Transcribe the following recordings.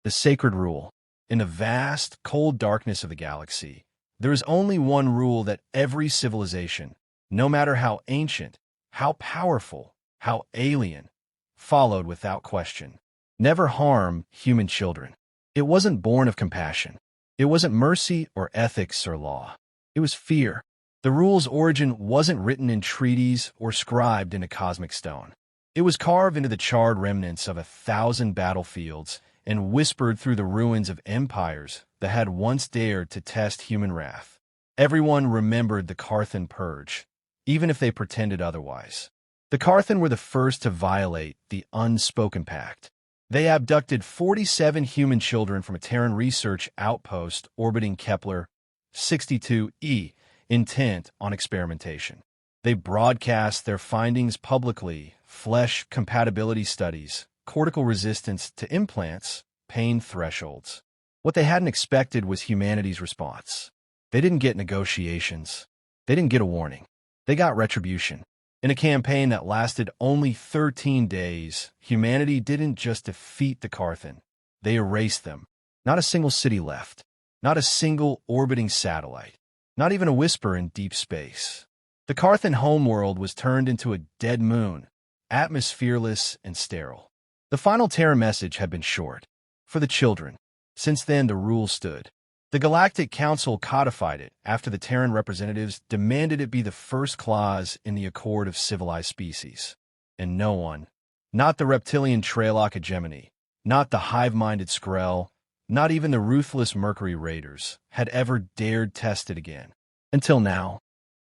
The sacred rule. In the vast, cold darkness of the galaxy, there is only one rule that every civilization, no matter how ancient, how powerful, how alien, followed without question. Never harm human children. It wasn't born of compassion. It wasn't mercy or ethics or law. It was fear. The rule's origin wasn't written in treaties or scribed in a cosmic stone. It was carved into the charred remnants of 1,000 battlefields and whispered through the ruins of empires that had once dared to test human wrath. Everyone remembered the Carthan Purge, even if they pretended otherwise. The Carthan were the first to violate the unspoken pact. They abducted 47 human children from a Terran research outpost orbiting Kepler 62e, intent on experimentation. They broadcast their findings publicly: flesh compatibility studies, cortical resistance to implants, pain thresholds. What they hadn't expected was humanity's response. They didn't get negotiations. They didn't get a warning. They got retribution. In a campaign that lasted only 13 days, humanity didn't just defeat the Carthan. They erased them. Not a single city left. Not a single orbiting satellite. Not even a whisper in deep space. The Carthan homeworld was turned into a dead moon, atmosphereless and sterile. The final Terra message had been short. For the children. Since then, the rule stood. The Galactic Council codified it after the Terran representatives demanded it be the first clause in the Accord of Civilized Species. And no one, not the reptilian Trailoc hegemony, not the hive-minded Skrell, not even the ruthless Mercury Raiders, had ever dared test it again. Until now.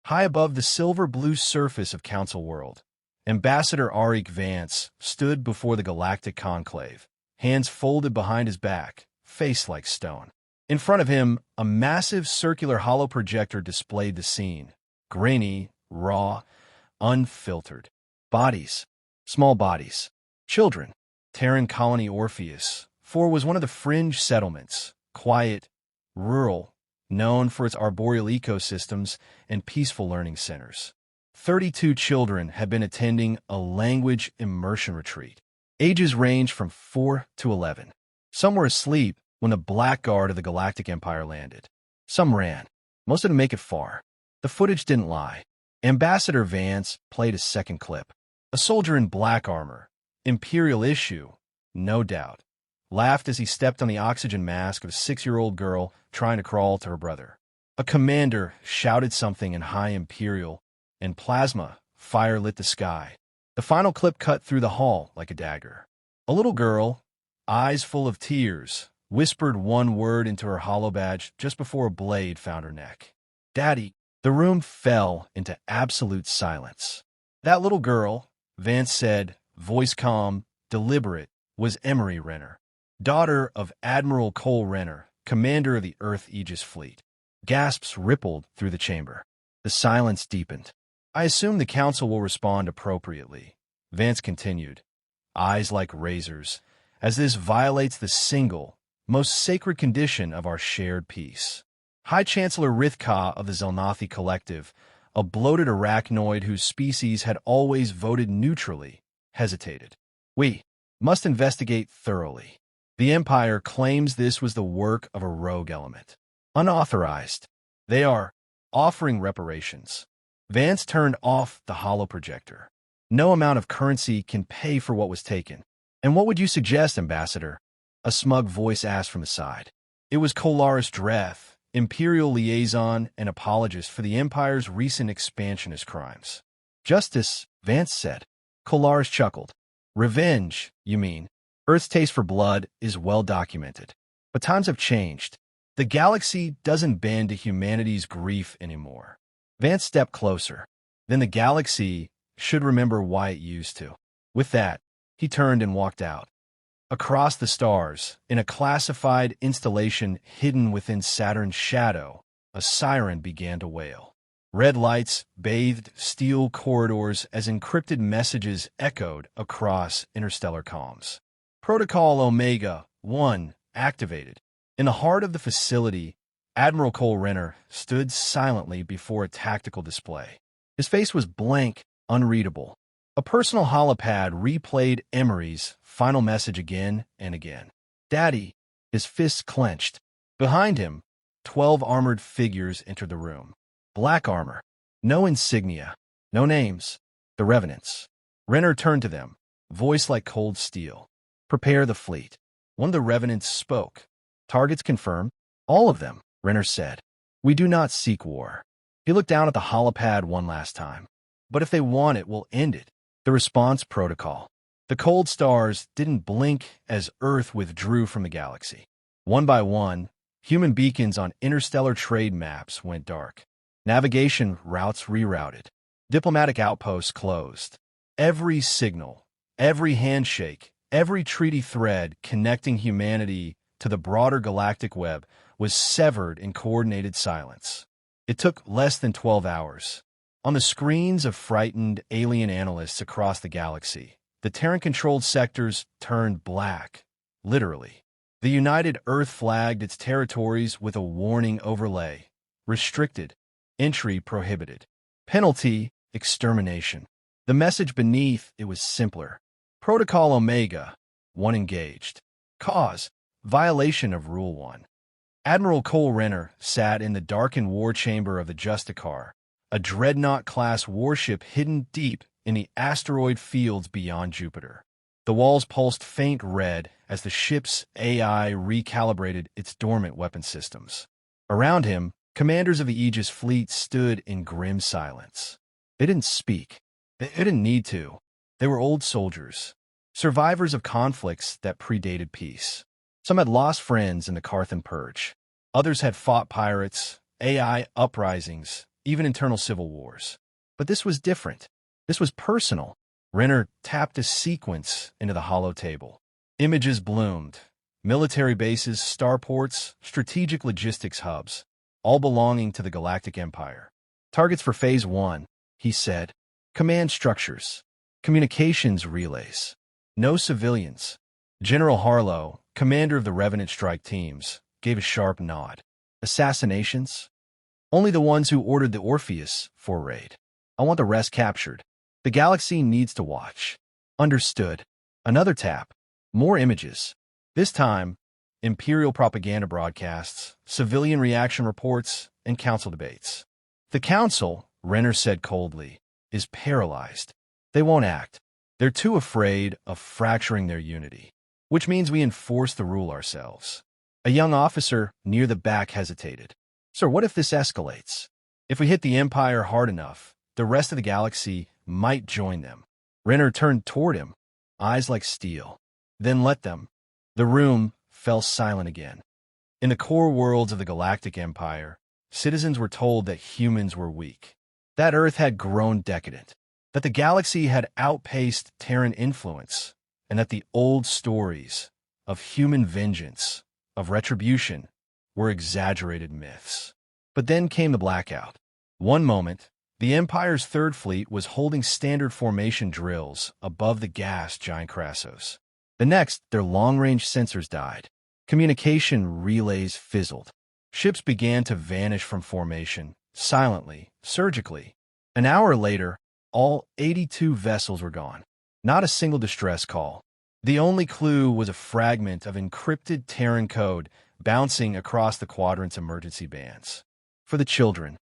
High above the silver-blue surface of Council World, Ambassador Arik Vance stood before the Galactic Conclave, hands folded behind his back, face like stone. In front of him, a massive circular holoprojector displayed the scene. Grainy, raw, unfiltered. Bodies. Small bodies. Children. Terran Colony Orpheus. 4 was one of the fringe settlements. Quiet, rural, known for its arboreal ecosystems and peaceful learning centers. 32 children had been attending a language immersion retreat. Ages ranged from 4 to 11. Some were asleep when the Black Guard of the Galactic Empire landed. Some ran. Most didn't make it far. The footage didn't lie. Ambassador Vance played a second clip. A soldier in black armor, Imperial issue, no doubt, laughed as he stepped on the oxygen mask of a 6-year-old girl trying to crawl to her brother. A commander shouted something in High Imperial, and plasma fire lit the sky. The final clip cut through the hall like a dagger. A little girl, eyes full of tears, whispered one word into her holobadge just before a blade found her neck. "Daddy." The room fell into absolute silence. That little girl, Vance said, voice calm, deliberate, was Emery Renner, daughter of Admiral Cole Renner, commander of the Earth Aegis Fleet. Gasps rippled through the chamber. The silence deepened. "I assume the Council will respond appropriately," Vance continued, eyes like razors, "as this violates the single, most sacred condition of our shared peace." High Chancellor Rithka of the Zelnathi Collective, a bloated arachnoid whose species had always voted neutrally, hesitated. "We must investigate thoroughly. The Empire claims this was the work of a rogue element. Unauthorized. They are offering reparations." Vance turned off the holoprojector. "No amount of currency can pay for what was taken." "And what would you suggest, Ambassador?" a smug voice asked from the side. It was Kolaris Dreth, Imperial liaison and apologist for the Empire's recent expansionist crimes. "Justice," Vance said. Kolaris chuckled. "Revenge, you mean? Earth's taste for blood is well documented. But times have changed. The galaxy doesn't bend to humanity's grief anymore." Vance stepped closer. "Then the galaxy should remember why it used to." With that, he turned and walked out. Across the stars, in a classified installation hidden within Saturn's shadow, a siren began to wail. Red lights bathed steel corridors as encrypted messages echoed across interstellar comms. Protocol Omega-1 activated. In the heart of the facility, Admiral Cole Renner stood silently before a tactical display. His face was blank, unreadable. A personal holopad replayed Emery's final message again and again. "Daddy, his fists clenched. Behind him, 12 armored figures entered the room. Black armor, no insignia, no names. The Revenants. Renner turned to them, voice like cold steel. Prepare the fleet. One of the Revenants spoke. Targets confirmed. All of them, Renner said. We do not seek war. He looked down at the holopad one last time. But if they want it, we'll end it. The response protocol. The cold stars didn't blink as Earth withdrew from the galaxy. One by one, human beacons on interstellar trade maps went dark. Navigation routes rerouted. Diplomatic outposts closed. Every signal, every handshake, every treaty thread connecting humanity to the broader galactic web was severed in coordinated silence. It took less than 12 hours. On the screens of frightened alien analysts across the galaxy, the Terran-controlled sectors turned black, literally. The United Earth flagged its territories with a warning overlay. Restricted. Entry prohibited. Penalty, extermination. The message beneath it was simpler. Protocol Omega, 1 engaged. Cause, violation of Rule 1. Admiral Cole Renner sat in the darkened war chamber of the Justicar, a dreadnought-class warship hidden deep in the asteroid fields beyond Jupiter. The walls pulsed faint red as the ship's AI recalibrated its dormant weapon systems. Around him, commanders of the Aegis fleet stood in grim silence. They didn't speak. They didn't need to. They were old soldiers, survivors of conflicts that predated peace. Some had lost friends in the Carthan Purge. Others had fought pirates, AI uprisings, even internal civil wars. But this was different. This was personal. Renner tapped a sequence into the hollow table. Images bloomed. Military bases, starports, strategic logistics hubs, all belonging to the Galactic Empire. Targets for Phase 1, he said. Command structures. Communications relays. No civilians. General Harlow, commander of the Revenant strike teams, gave a sharp nod. Assassinations? Only the ones who ordered the Orpheus for raid. I want the rest captured. The galaxy needs to watch. Understood. Another tap. More images. This time, Imperial propaganda broadcasts, civilian reaction reports, and council debates. The council, Renner said coldly, is paralyzed. They won't act. They're too afraid of fracturing their unity, which means we enforce the rule ourselves. A young officer near the back hesitated. Sir, what if this escalates? If we hit the Empire hard enough, the rest of the galaxy might join them. Renner turned toward him, eyes like steel. Then let them. The room fell silent again. In the core worlds of the Galactic Empire, citizens were told that humans were weak, that Earth had grown decadent, that the galaxy had outpaced Terran influence, and that the old stories of human vengeance, of retribution, were exaggerated myths. But then came the blackout. One moment, the Empire's Third Fleet was holding standard formation drills above the gassed giant Crassos. The next, their long-range sensors died. Communication relays fizzled. Ships began to vanish from formation, silently, surgically. An hour later, all 82 vessels were gone. Not a single distress call. The only clue was a fragment of encrypted Terran code bouncing across the quadrant's emergency bands. For the children,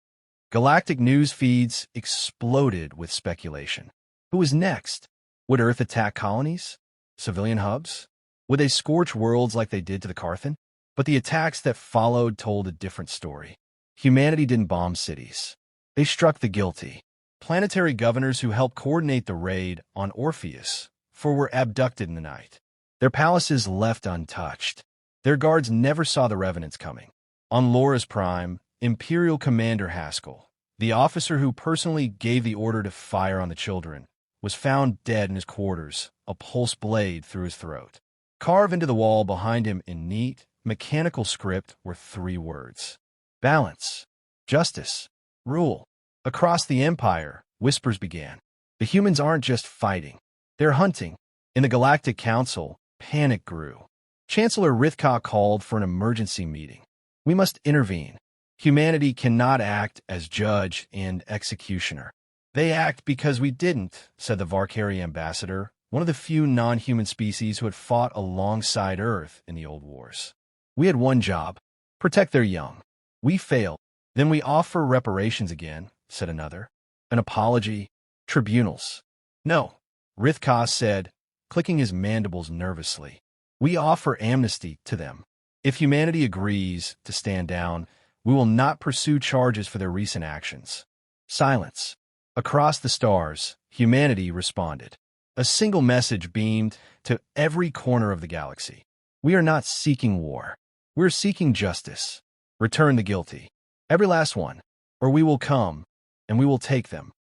galactic news feeds exploded with speculation. Who was next? Would Earth attack colonies? Civilian hubs? Would they scorch worlds like they did to the Carthan? But the attacks that followed told a different story. Humanity didn't bomb cities. They struck the guilty. Planetary governors who helped coordinate the raid on Orpheus were abducted in the night. Their palaces left untouched. Their guards never saw the Revenants coming. On Laura's Prime, Imperial Commander Haskell, the officer who personally gave the order to fire on the children, was found dead in his quarters, a pulse blade through his throat. Carved into the wall behind him in neat, mechanical script were 3 words. Balance. Justice. Rule. Across the Empire, whispers began. The humans aren't just fighting. They're hunting. In the Galactic Council, panic grew. Chancellor Rithka called for an emergency meeting. We must intervene. Humanity cannot act as judge and executioner. They act because we didn't, said the Varkari ambassador, one of the few non-human species who had fought alongside Earth in the old wars. We had one job: protect their young. We failed. Then we offer reparations again, said another. An apology? Tribunals? No, Rithka said, clicking his mandibles nervously. We offer amnesty to them. If humanity agrees to stand down, we will not pursue charges for their recent actions. Silence. Across the stars, humanity responded. A single message beamed to every corner of the galaxy. We are not seeking war. We're seeking justice. Return the guilty. Every last one. Or we will come, and we will take them.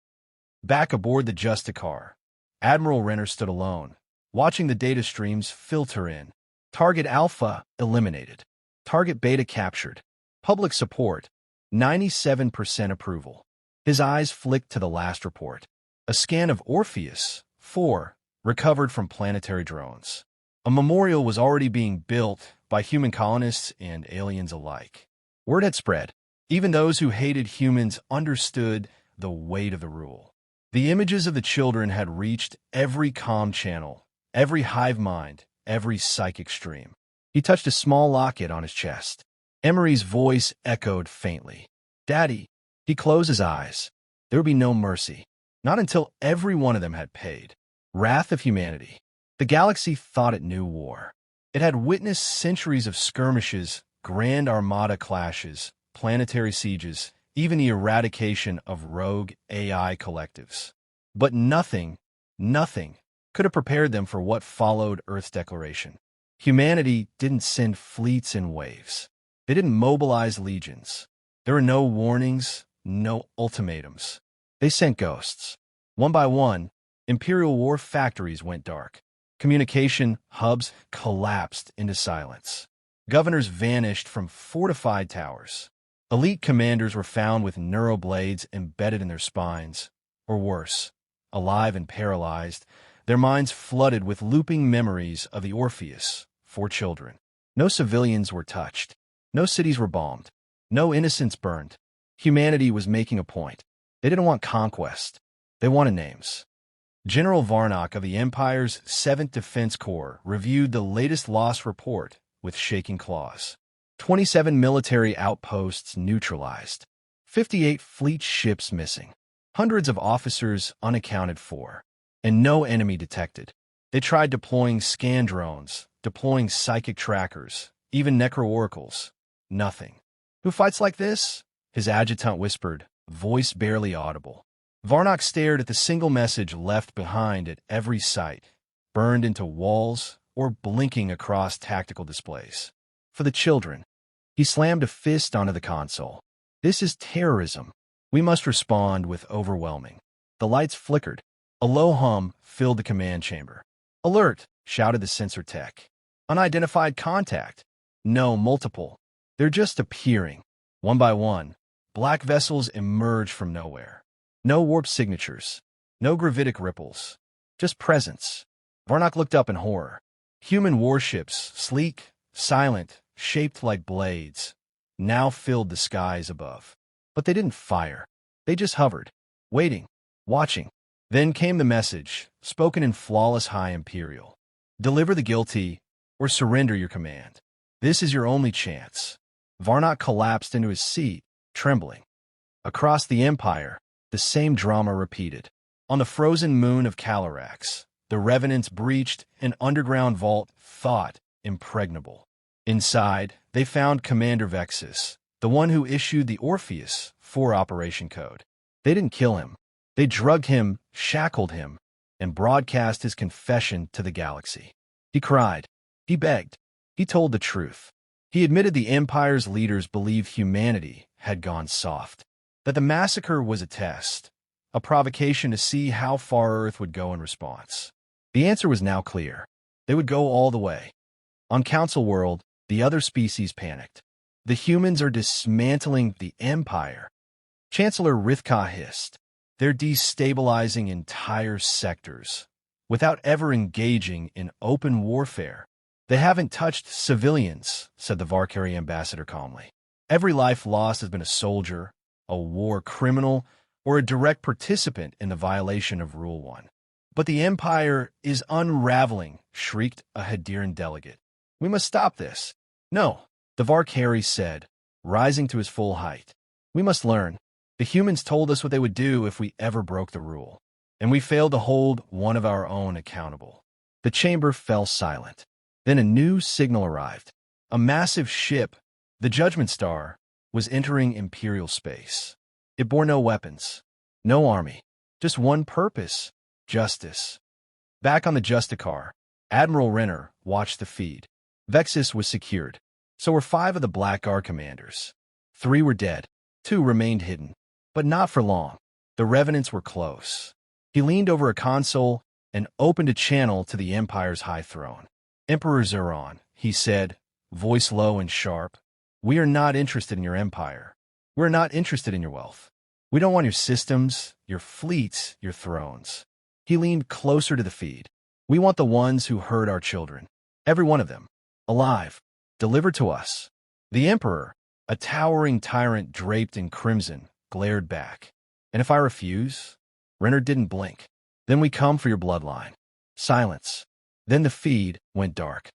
Back aboard the Justicar, Admiral Renner stood alone, watching the data streams filter in. Target Alpha eliminated. Target Beta captured. Public support, 97% approval. His eyes flicked to the last report. A scan of Orpheus, 4, recovered from planetary drones. A memorial was already being built by human colonists and aliens alike. Word had spread. Even those who hated humans understood the weight of the rule. The images of the children had reached every comm channel, every hive mind, every psychic stream. He touched a small locket on his chest. Emery's voice echoed faintly. Daddy. He closed his eyes. There would be no mercy. Not until every one of them had paid. Wrath of humanity. The galaxy thought it knew war. It had witnessed centuries of skirmishes, grand armada clashes, planetary sieges, even the eradication of rogue AI collectives. But nothing could have prepared them for what followed Earth's declaration. Humanity didn't send fleets in waves. They didn't mobilize legions. There were no warnings, no ultimatums. They sent ghosts. One by one, Imperial war factories went dark. Communication hubs collapsed into silence. Governors vanished from fortified towers. Elite commanders were found with neuroblades embedded in their spines, or worse, alive and paralyzed, their minds flooded with looping memories of the Orpheus, 4 children. No civilians were touched. No cities were bombed. No innocents burned. Humanity was making a point. They didn't want conquest. They wanted names. General Varnock of the Empire's 7th Defense Corps reviewed the latest loss report with shaking claws. 27 military outposts neutralized. 58 fleet ships missing. Hundreds of officers unaccounted for. And no enemy detected. They tried deploying scan drones, deploying psychic trackers, even necro-oracles. Nothing. Who fights like this? His adjutant whispered, voice barely audible. Varnock stared at the single message left behind at every site, burned into walls or blinking across tactical displays. For the children. He slammed a fist onto the console. This is terrorism. We must respond with overwhelming. The lights flickered. A low hum filled the command chamber. Alert, shouted the sensor tech. Unidentified contact. No, multiple. They're just appearing. One by one, black vessels emerge from nowhere. No warp signatures. No gravitic ripples. Just presence. Varnock looked up in horror. Human warships, sleek, silent, shaped like blades, now filled the skies above. But they didn't fire. They just hovered, waiting, watching. Then came the message, spoken in flawless high Imperial. Deliver the guilty, or surrender your command. This is your only chance. Varnock collapsed into his seat, trembling. Across the Empire, the same drama repeated. On the frozen moon of Calarax, the Revenants breached an underground vault thought impregnable. Inside, they found Commander Vexus, the one who issued the Orpheus 4 operation code. They didn't kill him. They drugged him, shackled him, and broadcast his confession to the galaxy. He cried. He begged. He told the truth. He admitted the Empire's leaders believed humanity had gone soft, that the massacre was a test, a provocation to see how far Earth would go in response. The answer was now clear. They would go all the way. On Council World, the other species panicked. The humans are dismantling the Empire. Chancellor Rithka hissed. They're destabilizing entire sectors, without ever engaging in open warfare. They haven't touched civilians, said the Varkari ambassador calmly. Every life lost has been a soldier, a war criminal, or a direct participant in the violation of Rule 1. But the Empire is unraveling, shrieked a Hadiran delegate. We must stop this. No, The Valkyrie said, rising to his full height. We must learn. The humans told us what they would do if we ever broke the rule, and we failed to hold one of our own accountable. The chamber fell silent. Then a new signal arrived. A massive ship, the Judgment Star, was entering Imperial space. It bore no weapons, no army, just one purpose: justice. Back on the Justicar, Admiral Renner watched the feed. Vexus was secured. So were 5 of the Black Guard commanders. 3 were dead. 2 remained hidden. But not for long. The Revenants were close. He leaned over a console and opened a channel to the Empire's high throne. Emperor Zeron, he said, voice low and sharp, we are not interested in your empire. We're not interested in your wealth. We don't want your systems, your fleets, your thrones. He leaned closer to the feed. We want the ones who hurt our children. Every one of them. Alive. Delivered to us. The Emperor, a towering tyrant draped in crimson, glared back. And if I refuse? Renner didn't blink. Then we come for your bloodline. Silence. Then the feed went dark.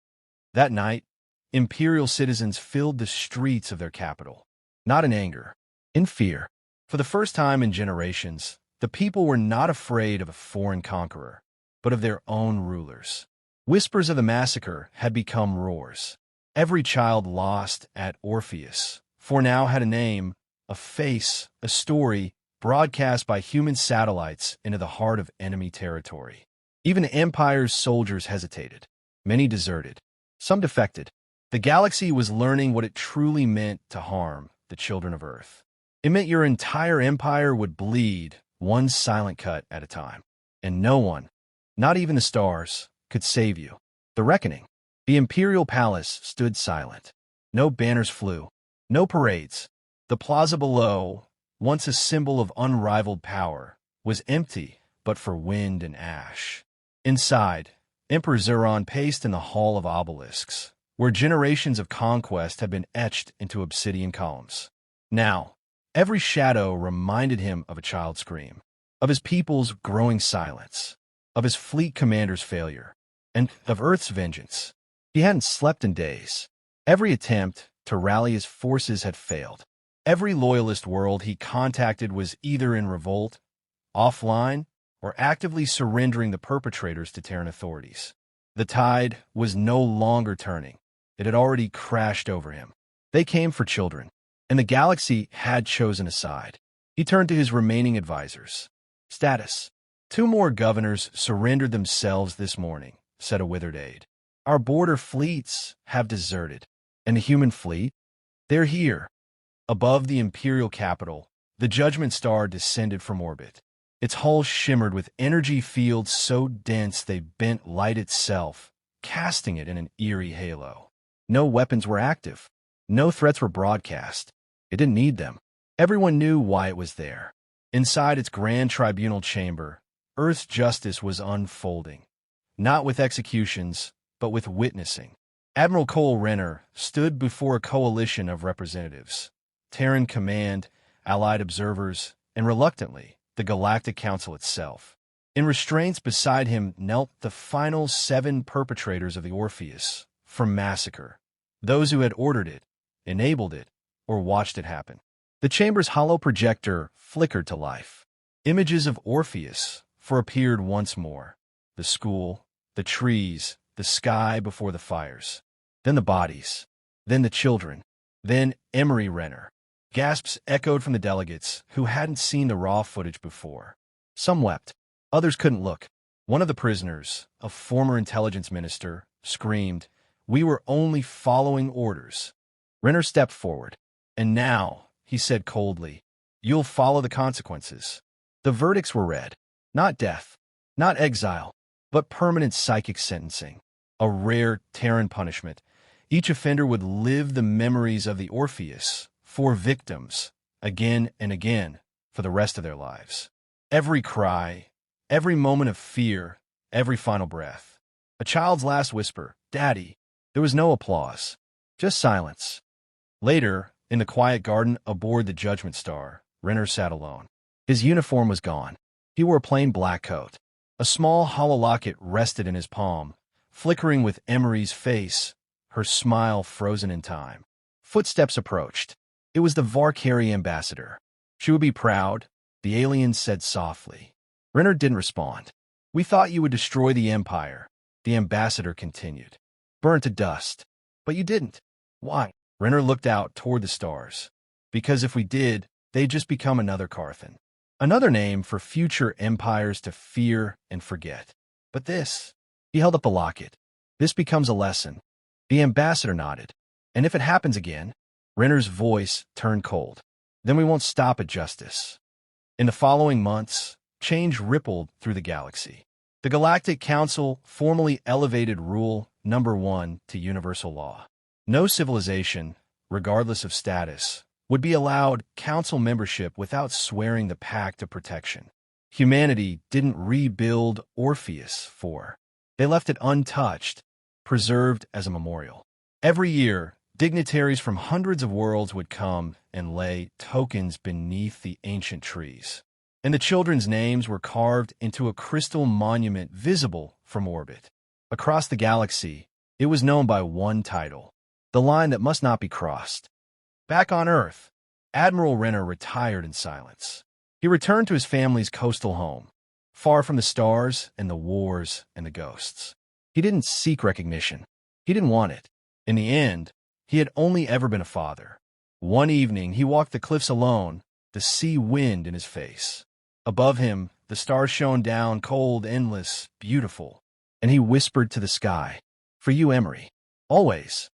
That night, Imperial citizens filled the streets of their capital. Not in anger, in fear. For the first time in generations, the people were not afraid of a foreign conqueror, but of their own rulers. Whispers of the massacre had become roars. Every child lost at Orpheus, for now had a name, a face, a story, broadcast by human satellites into the heart of enemy territory. Even the Empire's soldiers hesitated. Many deserted. Some defected. The galaxy was learning what it truly meant to harm the children of Earth. It meant your entire empire would bleed, one silent cut at a time. And no one, not even the stars, could save you. The reckoning. The Imperial Palace stood silent. No banners flew. No parades. The plaza below, once a symbol of unrivaled power, was empty but for wind and ash. Inside, Emperor Zeron paced in the Hall of Obelisks, where generations of conquest had been etched into obsidian columns. Now, every shadow reminded him of a child's scream, of his people's growing silence, of his fleet commander's failure, and of Earth's vengeance. He hadn't slept in days. Every attempt to rally his forces had failed. Every loyalist world he contacted was either in revolt, offline, or actively surrendering the perpetrators to Terran authorities. The tide was no longer turning. It had already crashed over him. They came for children, and the galaxy had chosen a side. He turned to his remaining advisors. Status. 2 more governors surrendered themselves this morning, said a withered aide. Our border fleets have deserted. And the human fleet? They're here. Above the Imperial capital, the Judgment Star descended from orbit. Its hull shimmered with energy fields so dense they bent light itself, casting it in an eerie halo. No weapons were active. No threats were broadcast. It didn't need them. Everyone knew why it was there. Inside its grand tribunal chamber, Earth's justice was unfolding. Not with executions, but with witnessing. Admiral Cole Renner stood before a coalition of representatives. Terran Command, Allied observers, and reluctantly, the Galactic Council itself. In restraints beside him knelt the final 7 perpetrators of the Orpheus from massacre, those who had ordered it, enabled it, or watched it happen. The chamber's hollow projector flickered to life. Images of Orpheus appeared once more. The school, the trees, the sky before the fires. Then the bodies. Then the children. Then Emery Renner. Gasps echoed from the delegates who hadn't seen the raw footage before. Some wept. Others couldn't look. One of the prisoners, a former intelligence minister, screamed, "We were only following orders." Renner stepped forward. "And now," he said coldly, "you'll follow the consequences." The verdicts were read. Not death, not exile, but permanent psychic sentencing. A rare Terran punishment. Each offender would live the memories of the Orpheus, 4 victims, again and again, for the rest of their lives. Every cry, every moment of fear, every final breath. A child's last whisper, "Daddy." There was no applause, just silence. Later, in the quiet garden aboard the Judgment Star, Renner sat alone. His uniform was gone. He wore a plain black coat. A small hollow locket rested in his palm, flickering with Emery's face, her smile frozen in time. Footsteps approached. It was the Varkari ambassador. She would be proud, the alien said softly. Renner didn't respond. We thought you would destroy the Empire, the ambassador continued. Burn to dust. But you didn't. Why? Renner looked out toward the stars. Because if we did, they'd just become another Carthan. Another name for future empires to fear and forget. But this, he held up the locket. This becomes a lesson. The ambassador nodded. And if it happens again, Renner's voice turned cold. Then we won't stop at justice. In the following months, change rippled through the galaxy. The Galactic Council formally elevated Rule Number 1 to universal law. No civilization, regardless of status, would be allowed council membership without swearing the pact of protection. Humanity didn't rebuild Orpheus 4. They left it untouched, preserved as a memorial. Every year, dignitaries from hundreds of worlds would come and lay tokens beneath the ancient trees. And the children's names were carved into a crystal monument visible from orbit. Across the galaxy, it was known by one title, the line that must not be crossed. Back on Earth, Admiral Renner retired in silence. He returned to his family's coastal home, far from the stars and the wars and the ghosts. He didn't seek recognition. He didn't want it. In the end, he had only ever been a father. One evening, he walked the cliffs alone, the sea wind in his face. Above him, the stars shone down, cold, endless, beautiful. And he whispered to the sky, "For you, Emery. Always."